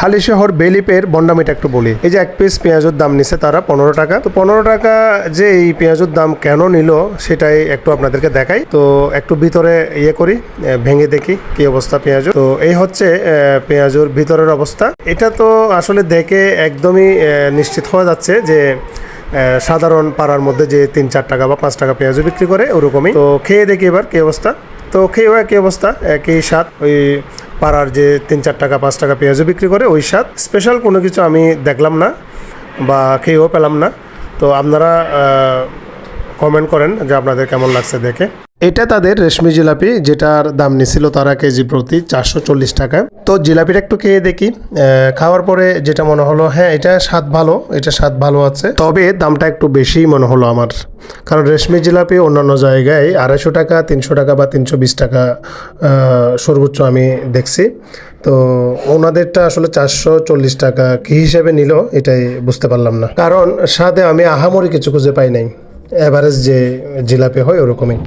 হালিশহর বেলিপের বন্ডামিটা একটু বলি। এই যে এক পিস পেঁয়াজের দাম নিছে তারা 15 টাকা। তো 15 টাকা যে এই পেঁয়াজের দাম কেন নিল সেটাই একটু আপনাদেরকে দেখাই। তো একটু ভিতরে করি, ভেঙে দেখি কি অবস্থা পেঁয়াজ। তো এই হচ্ছে পেঁয়াজের ভিতরের অবস্থা। এটা তো আসলে দেখে একদমই নিশ্চিত হওয়া যাচ্ছে যে সাধারণ পাড়ার মধ্যে যে 3-4 টাকা বা 5 টাকা পেঁয়াজও বিক্রি করে ওরকমই। তো খেয়ে দেখি এবার কি অবস্থা। তো খেয়েও একই অবস্থা, একই স্বাদ। ওই পাড়ার যে 3-4 টাকা 5 টাকা পেঁয়াজও বিক্রি করে ওই স্বাদ। স্পেশাল কোনো কিছু আমি দেখলাম না বা খেয়েও পেলাম না। তো আপনারা কমেন্ট করেন যে আপনাদের কেমন লাগছে দেখে। এটা তাদের রেশমি জিলাপি, যেটার দাম নিছিল তারা কেজি প্রতি 440 টাকা। তো জিলাপিটা একটু খেয়ে দেখি। খাওয়ার পরে যেটা মনে হলো, হ্যাঁ এটা স্বাদ ভালো, এটা স্বাদ ভালো আছে, তবে দামটা একটু বেশিই মনে হলো আমার। কারণ রেশমি জিলাপি অন্যান্য জায়গায় 250 টাকা, 300 টাকা বা 320 টাকা সর্বোচ্চ আমি দেখছি। তো ওনাদেরটা আসলে 440 টাকা কী হিসেবে নিল এটাই বুঝতে পারলাম না। কারণ স্বাদে আমি আহামরি কিছু খুঁজে পাই নাই, এভারেজ যে জিলাপি হয় ওরকমই।